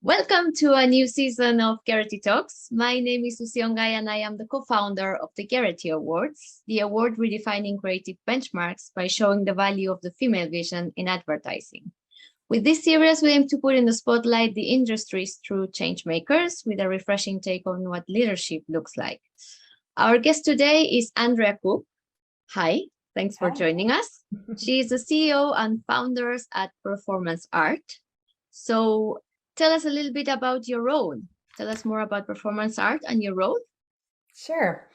Welcome to a new season of Gerety Talks. My name is Luciongay and I am the co-founder of the Gerety Awards, the award redefining creative benchmarks by showing the value of the female vision in advertising. With this series, we aim to put in the spotlight the industries through changemakers with a refreshing take on what leadership looks like. Our guest today is Andrea Cook. Hi, thanks for joining us. She is the CEO and founder at Performance Art. So tell us a little bit about your role. Tell us more about Performance Art and your role. Sure.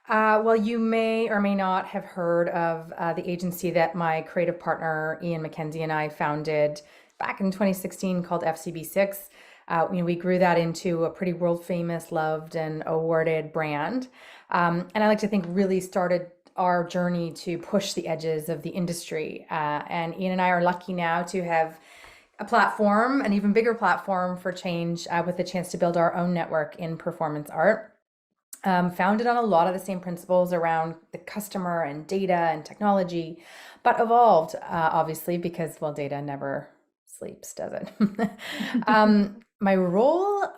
Well, you may or may not have heard of the agency that my creative partner, Ian McKenzie, and I founded back in 2016 called FCB6. We grew that into a pretty world famous, loved, and awarded brand. And I like to think really started our journey to push the edges of the industry. And Ian and I are lucky now to have a platform, an even bigger platform for change with the chance to build our own network in performance art. Founded on a lot of the same principles around the customer and data and technology, but evolved, obviously, because, well, data never sleeps, does it? My role,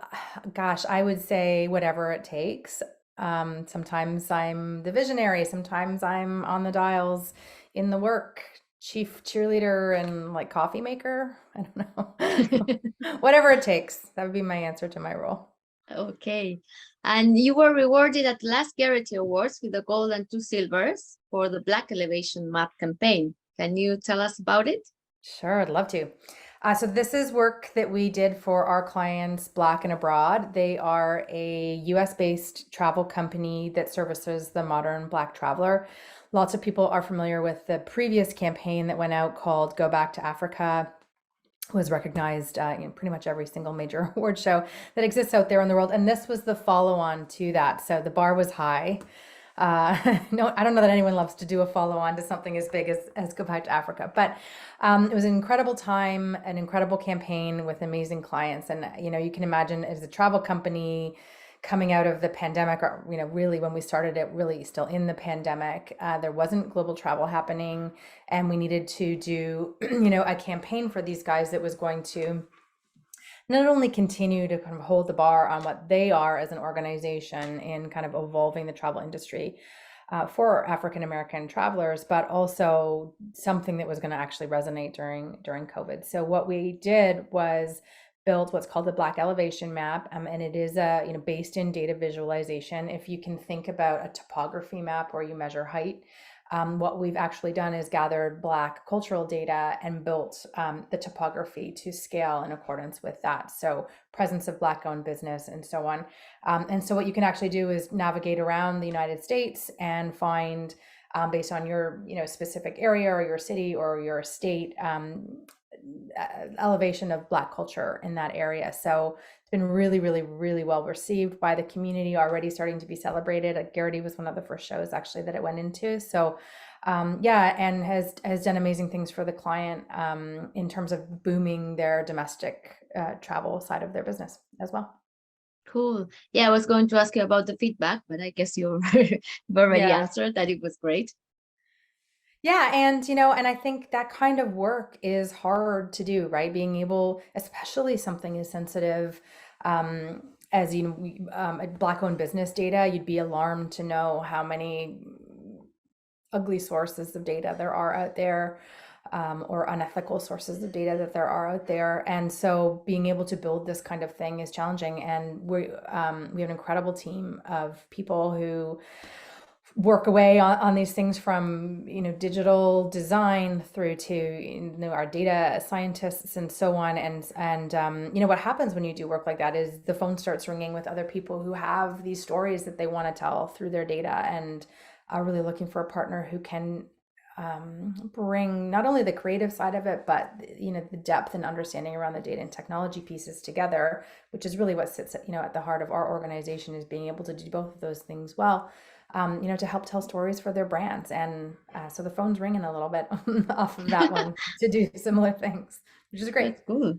gosh, I would say whatever it takes. Sometimes I'm the visionary, sometimes I'm on the dials in the work, chief cheerleader and like coffee maker. I don't know. Whatever it takes. That would be my answer to my role. Okay. And you were rewarded at the last Gerety Awards with a gold and 2 silvers for the Black Elevation Map campaign. Can you tell us about it? Sure, I'd love to. So this is work that we did for our clients, Black and Abroad. They are a US-based travel company that services the modern Black traveler. Lots of people are familiar with the previous campaign that went out called Go Back to Africa. Was recognized in pretty much every single major award show that exists out there in the world. And this was the follow-on to that. So the bar was high. No, I don't know that anyone loves to do a follow-on to something as big as Go Back to Africa, but it was an incredible time, an incredible campaign with amazing clients. And, you can imagine as a travel company coming out of the pandemic, or, really when we started it, really still in the pandemic, there wasn't global travel happening. And we needed to do, a campaign for these guys that was going to not only continue to kind of hold the bar on what they are as an organization in kind of evolving the travel industry for African-American travelers, but also something that was going to actually resonate during COVID. So what we did was built what's called the Black Elevation Map, and it is based in data visualization. If you can think about a topography map where you measure height, what we've actually done is gathered Black cultural data and built the topography to scale in accordance with that. So presence of Black-owned business and so on. And so what you can actually do is navigate around the United States and find, based on your specific area or your city or your state, elevation of Black culture in that area. So it's been really, really, really well received by the community, already starting to be celebrated. Gerety was one of the first shows actually that it went into. So and has done amazing things for the client in terms of booming their domestic travel side of their business as well. Cool. Yeah, I was going to ask you about the feedback, but I guess you've already answered that it was great. Yeah. And I think that kind of work is hard to do, right? Being able, especially something as sensitive as, a Black-owned business data, you'd be alarmed to know how many ugly sources of data there are out there, or unethical sources of data that there are out there. And so being able to build this kind of thing is challenging. And we have an incredible team of people who work away on these things, from digital design through to our data scientists and so on. And what happens when you do work like that is the phone starts ringing with other people who have these stories that they want to tell through their data, and are really looking for a partner who can bring not only the creative side of it, but the depth and understanding around the data and technology pieces together, which is really what sits at the heart of our organization, is being able to do both of those things well. To help tell stories for their brands. And so the phone's ringing a little bit off of that one to do similar things, which is great. That's cool.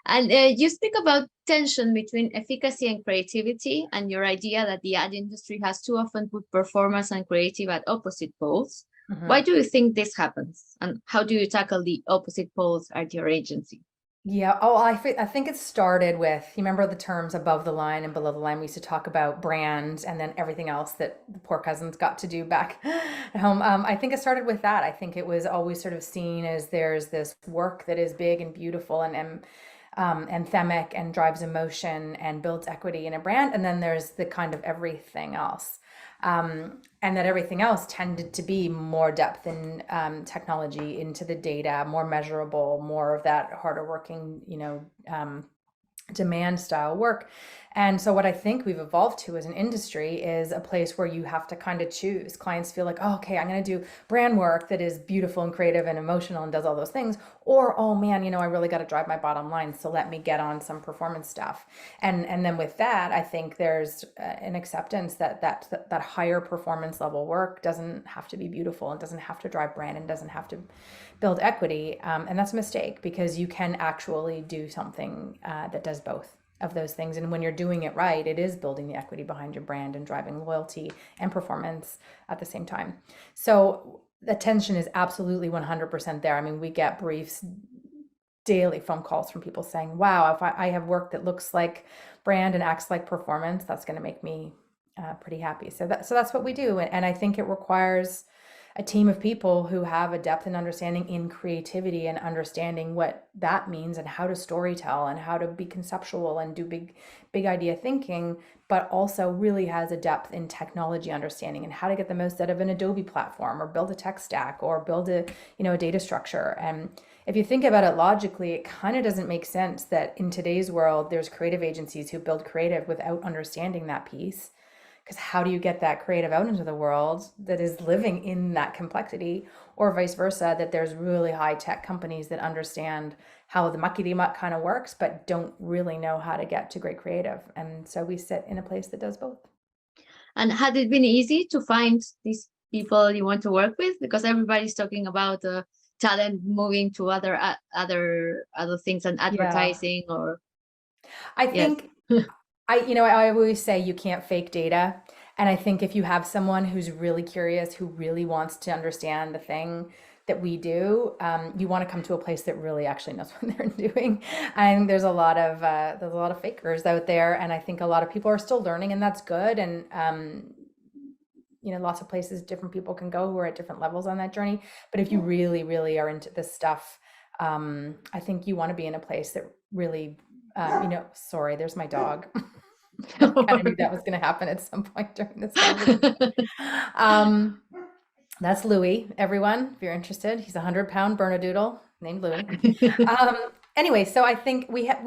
And you speak about tension between efficacy and creativity, and your idea that the ad industry has too often put performance and creative at opposite poles. Mm-hmm. Why do you think this happens? And how do you tackle the opposite poles at your agency? Yeah. Oh, I think it started with, you remember the terms above the line and below the line? We used to talk about brand and then everything else that the poor cousins got to do back at home. I think it started with that. I think it was always sort of seen as there's this work that is big and beautiful and anthemic and drives emotion and builds equity in a brand. And then there's the kind of everything else. And that everything else tended to be more depth in technology, into the data, more measurable, more of that harder working, demand style work. And so what I think we've evolved to as an industry is a place where you have to kind of choose. Clients feel like, oh, okay, I'm going to do brand work that is beautiful and creative and emotional and does all those things. Or, oh man, I really got to drive my bottom line. So let me get on some performance stuff. And then with that, I think there's an acceptance that higher performance level work doesn't have to be beautiful and doesn't have to drive brand and doesn't have to build equity. And that's a mistake, because you can actually do something that does both of those things. And when you're doing it right, it is building the equity behind your brand and driving loyalty and performance at the same time. So attention is absolutely 100% there. I mean, we get briefs, daily phone calls from people saying, wow, if I have work that looks like brand and acts like performance, that's going to make me pretty happy. So that's what we do. And I think it requires a team of people who have a depth and understanding in creativity and understanding what that means and how to storytell and how to be conceptual and do big idea thinking, but also really has a depth in technology understanding and how to get the most out of an Adobe platform or build a tech stack or build a data structure. And if you think about it logically, it kind of doesn't make sense that in today's world there's creative agencies who build creative without understanding that piece. Because how do you get that creative out into the world that is living in that complexity, or vice versa, that there's really high tech companies that understand how the muckety muck kind of works, but don't really know how to get to great creative. And so we sit in a place that does both. And had it been easy to find these people you want to work with? Because everybody's talking about talent moving to other things and Yeah. advertising, or I yes. think I always say you can't fake data. And I think if you have someone who's really curious, who really wants to understand the thing that we do, you want to come to a place that really actually knows what they're doing. And there's a lot of fakers out there, and I think a lot of people are still learning, and that's good. And lots of places different people can go who are at different levels on that journey. But if you really, really are into this stuff, I think you want to be in a place that really, sorry, there's my dog. I kind of knew that was going to happen at some point during this conversation. That's Louis, everyone, if you're interested. He's a 100-pound Bernedoodle named Louis. Anyway, so I think we have,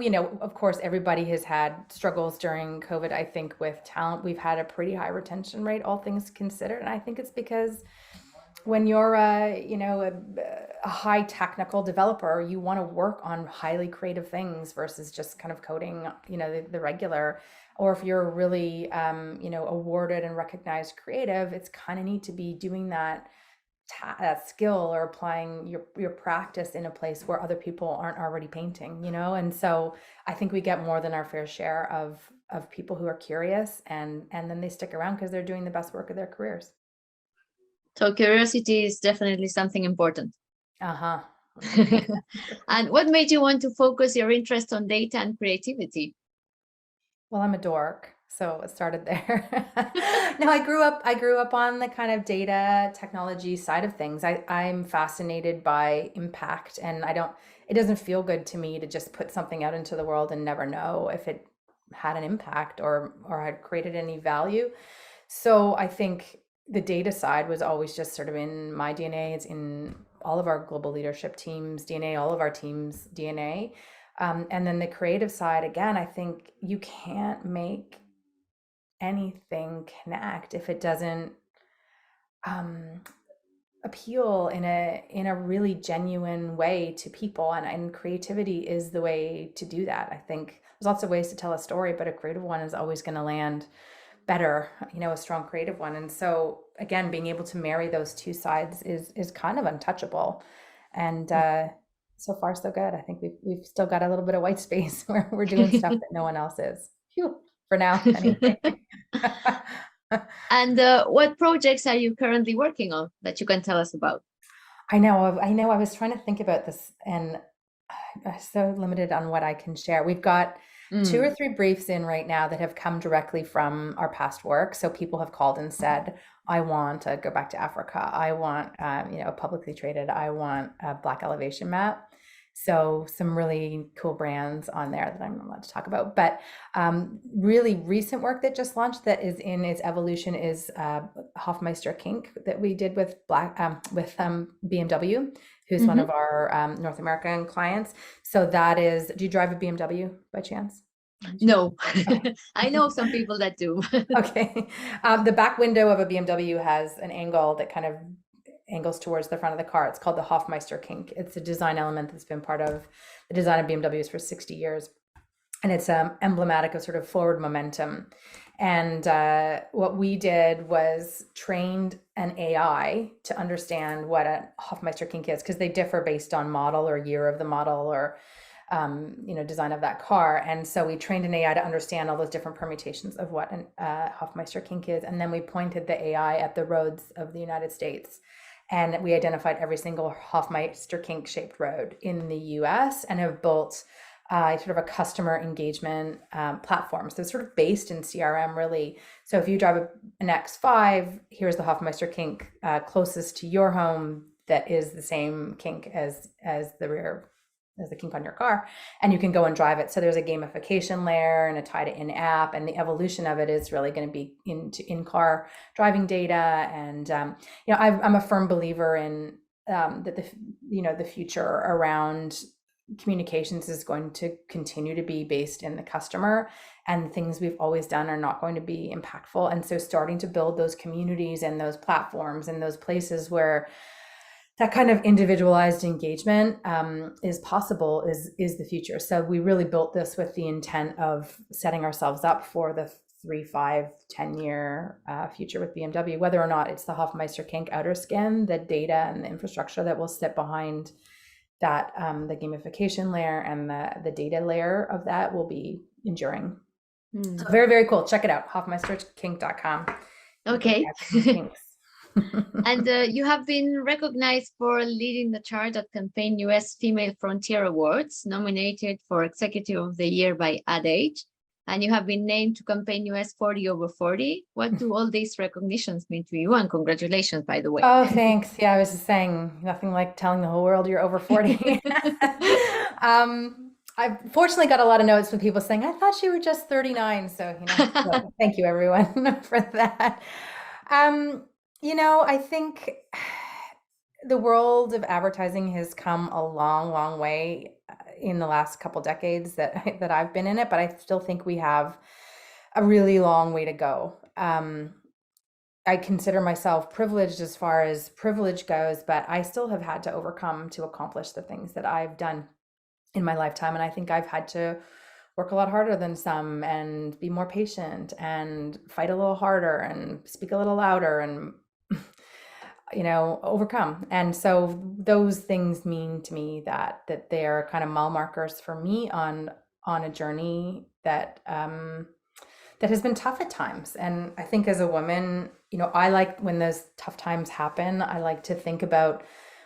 of course, everybody has had struggles during COVID. I think with talent, we've had a pretty high retention rate, all things considered. And I think it's because when you're a high technical developer, you want to work on highly creative things versus just kind of coding, the regular. Or if you're really, awarded and recognized creative, it's kind of neat to be doing that skill or applying your practice in a place where other people aren't already painting, And so I think we get more than our fair share of people who are curious, and then they stick around because they're doing the best work of their careers. So curiosity is definitely something important. Uh-huh. And what made you want to focus your interest on data and creativity? Well, I'm a dork, so it started there. No, I grew up on the kind of data technology side of things. I'm fascinated by impact, and it doesn't feel good to me to just put something out into the world and never know if it had an impact or had created any value. So I think the data side was always just sort of in my DNA. It's in all of our global leadership teams' DNA, all of our teams' DNA. And then the creative side, again, I think you can't make anything connect if it doesn't appeal in a really genuine way to people. And creativity is the way to do that. I think there's lots of ways to tell a story, but a creative one is always going to land better, a strong creative one. And so again, being able to marry those two sides is kind of untouchable. And so far so good. I think we've still got a little bit of white space where we're doing stuff that no one else is. Phew, for now, anyway. And what projects are you currently working on that you can tell us about? I know. I was trying to think about this, and so limited on what I can share. We've got 2 or 3 briefs in right now that have come directly from our past work. So people have called and said, I want to go back to Africa. I want, publicly traded. I want a Black elevation map. So some really cool brands on there that I'm not allowed to talk about. But really recent work that just launched that is in its evolution is Hofmeister Kink that we did with BMW, who's one of our North American clients. So that is, do you drive a BMW by chance? No, Okay. I know some people that do. Okay. The back window of a BMW has an angle that kind of angles towards the front of the car. It's called the Hofmeister Kink. It's a design element that's been part of the design of BMWs for 60 years. And it's emblematic of sort of forward momentum. And what we did was trained an AI to understand what a Hofmeister Kink is, because they differ based on model or year of the model or design of that car. And so we trained an AI to understand all those different permutations of what an Hofmeister Kink is. And then we pointed the AI at the roads of the United States. And we identified every single Hofmeister Kink shaped road in the US and have built sort of a customer engagement platform. So it's sort of based in CRM, really. So if you drive an X5, here's the Hofmeister Kink closest to your home that is the same kink as the kink on your car, and you can go and drive it. So there's a gamification layer and a tie to in-app, and the evolution of it is really going to be into in-car driving data. And I'm a firm believer in that the future around communications is going to continue to be based in the customer, and things we've always done are not going to be impactful. And so starting to build those communities and those platforms and those places where that kind of individualized engagement is possible is the future. So we really built this with the intent of setting ourselves up for the 3, 5, 10-year future with BMW, whether or not it's the Hofmeister Kink outer skin, the data and the infrastructure that will sit behind that, the gamification layer and the data layer of that will be enduring. So very, very cool. Check it out, hofmeisterkink.com. Okay. And you have been recognized for leading the charge at Campaign US Female Frontier Awards, nominated for Executive of the Year by Ad Age, and you have been named to Campaign US 40 over 40. What do all these recognitions mean to you? And congratulations, by the way. Oh, thanks. Yeah, I was just saying, nothing like telling the whole world you're over 40. I've fortunately got a lot of notes from people saying, I thought you were just 39. So, so thank you everyone for that. I think the world of advertising has come a long, long way in the last couple decades that I've been in it, but I still think we have a really long way to go. I consider myself privileged as far as privilege goes, but I still have had to overcome to accomplish the things that I've done in my lifetime. And I think I've had to work a lot harder than some and be more patient and fight a little harder and speak a little louder and overcome. And so those things mean to me that they're kind of mile markers for me on a journey that has been tough at times. And I think as a woman, I like when those tough times happen, I like to think about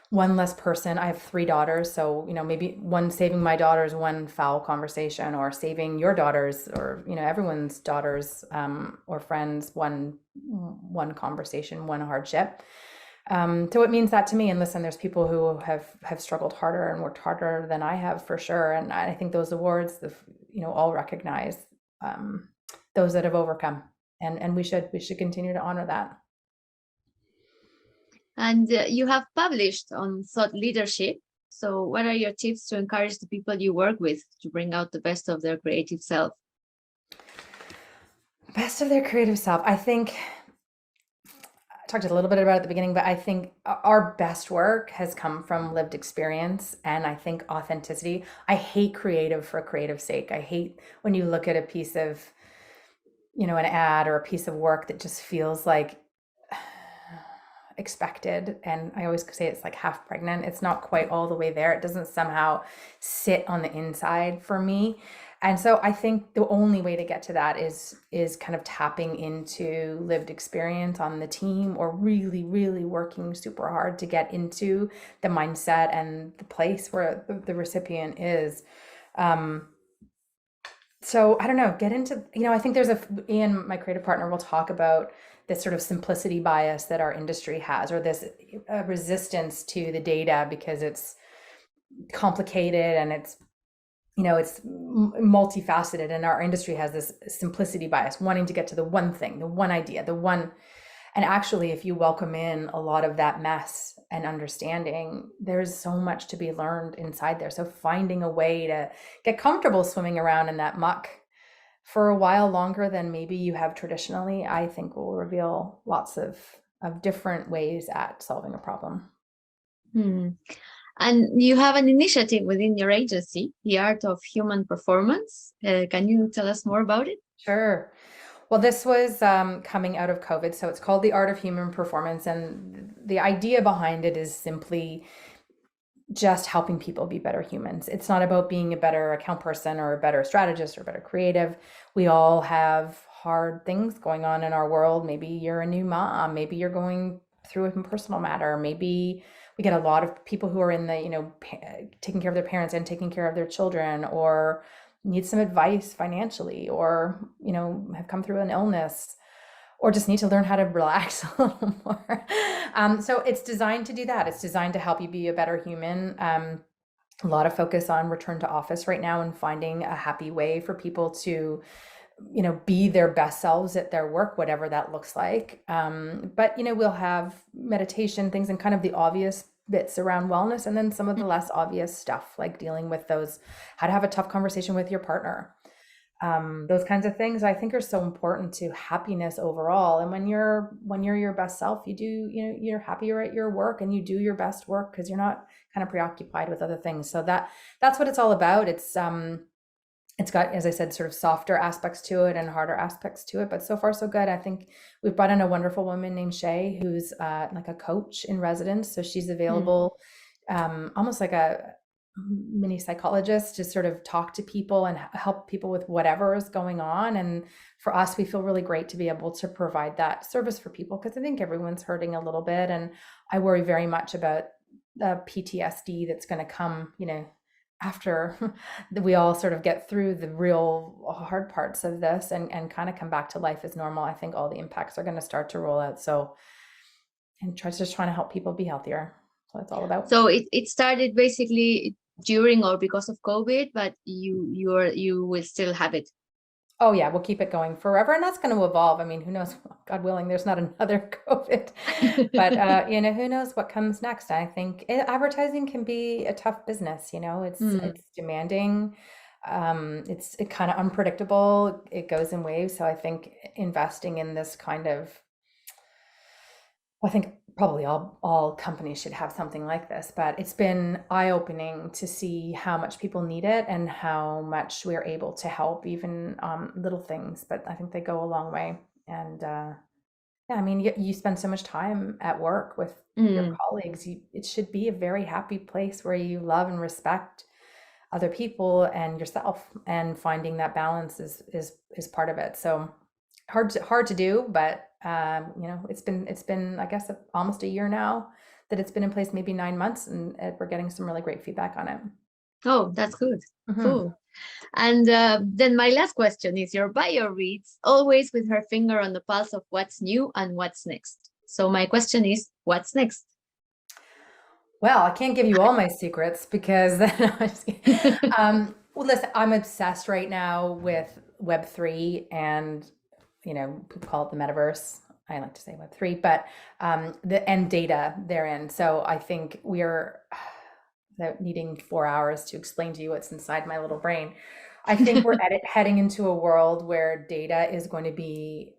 one less person. I have 3 daughters. So, maybe saving my daughters one foul conversation, or saving your daughters or, everyone's daughters or friends one conversation, one hardship. So it means that to me. And listen, there's people who have struggled harder and worked harder than I have, for sure. And I think those awards, all recognize those that have overcome, and we should continue to honor that. And you have published on thought leadership. So what are your tips to encourage the people you work with to bring out the best of their creative self? Best of their creative self. I think I talked a little bit about it at the beginning, but I think our best work has come from lived experience, and I think authenticity. I hate creative for creative sake. I hate when you look at a piece of, an ad or a piece of work that just feels like expected. And I always say it's like half pregnant. It's not quite all the way there. It doesn't somehow sit on the inside for me. And so I think the only way to get to that is kind of tapping into lived experience on the team, or really, really working super hard to get into the mindset and the place where the recipient is. So I don't know, get into, I think Ian, my creative partner, will talk about this sort of simplicity bias that our industry has, or this resistance to the data because it's complicated and it's multifaceted, and our industry has this simplicity bias, wanting to get to the one thing, the one idea, the one. And actually, if you welcome in a lot of that mess and understanding, there's so much to be learned inside there. So finding a way to get comfortable swimming around in that muck for a while longer than maybe you have traditionally, I think will reveal lots of different ways at solving a problem. And you have an initiative within your agency, The Art of Human Performance. Can you tell us more about it? Sure. Well, this was coming out of COVID, so it's called The Art of Human Performance, and the idea behind it is simply just helping people be better humans. It's not about being a better account person or a better strategist or a better creative. We all have hard things going on in our world. Maybe you're a new mom, maybe you're going through a personal matter, maybe we get a lot of people who are in the, taking care of their parents and taking care of their children, or need some advice financially, or, have come through an illness, or just need to learn how to relax a little more. So it's designed to do that. It's designed to help you be a better human. A lot of focus on return to office right now and finding a happy way for people to, be their best selves at their work, whatever that looks like. But, we'll have meditation things and kind of the obvious bits around wellness, and then some of the less obvious stuff, like dealing with those, how to have a tough conversation with your partner. Those kinds of things I think are so important to happiness overall. And when you're your best self, you're happier at your work, and you do your best work because you're not kind of preoccupied with other things. So that's what it's all about. It's got, as I said, sort of softer aspects to it and harder aspects to it, but so far so good. I think we've brought in a wonderful woman named Shay, who's like a coach in residence. So she's available, almost like a mini psychologist, to sort of talk to people and help people with whatever is going on. And for us, we feel really great to be able to provide that service for people, because I think everyone's hurting a little bit. And I worry very much about the PTSD that's going to come, after we all sort of get through the real hard parts of this and kind of come back to life as normal. I think all the impacts are going to start to roll out. So, and just trying to help people be healthier. So that's all about. So it started basically during or because of COVID, but you will still have it. Oh yeah, we'll keep it going forever, and that's going to evolve. I mean, who knows? God willing, there's not another COVID, but who knows what comes next? I think advertising can be a tough business. It's demanding. It's kind of unpredictable. It goes in waves. So I think investing in this kind of, I think probably all companies should have something like this, but it's been eye-opening to see how much people need it and how much we're able to help, even little things, but I think they go a long way. And I mean, you spend so much time at work with your colleagues. It should be a very happy place where you love and respect other people and yourself, and finding that balance is part of it. So hard to do, but it's been I guess almost a year now that it's been in place, maybe 9 months, and we're getting some really great feedback on it. Oh, that's good. Cool. And then my last question is, your bio reads, always with her finger on the pulse of what's new and what's next. So my question is, what's next? Well, I can't give you all my secrets because then well, listen, I'm obsessed right now with Web3 and people call it the metaverse. I like to say Web3, but and data therein. So I think we're needing 4 hours to explain to you what's inside my little brain. I think we're heading into a world where data is going to be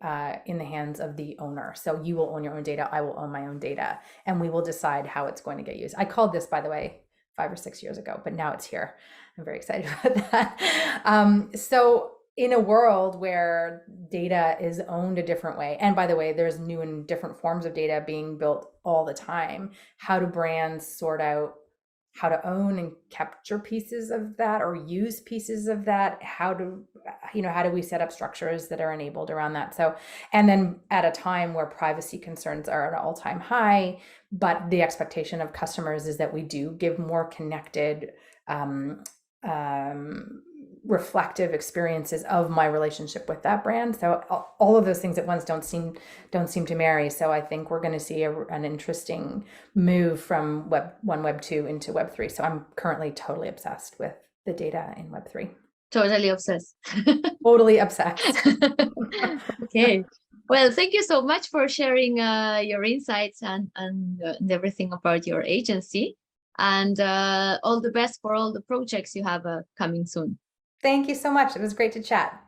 in the hands of the owner. So you will own your own data. I will own my own data, and we will decide how it's going to get used. I called this, by the way, 5 or 6 years ago, but now it's here. I'm very excited about that. So in a world where data is owned a different way, and by the way, there's new and different forms of data being built all the time, how do brands sort out how to own and capture pieces of that or use pieces of that. How do we set up structures that are enabled around that? So, and then at a time where privacy concerns are at an all-time high, but the expectation of customers is that we do give more connected, reflective experiences of my relationship with that brand. So all of those things at once don't seem to marry. So I think we're going to see an interesting move from Web 1, Web 2 into Web 3. So I'm currently totally obsessed with the data in Web 3. Totally obsessed. Totally obsessed. Okay. Well, thank you so much for sharing your insights and everything about your agency. And all the best for all the projects you have coming soon. Thank you so much. It was great to chat.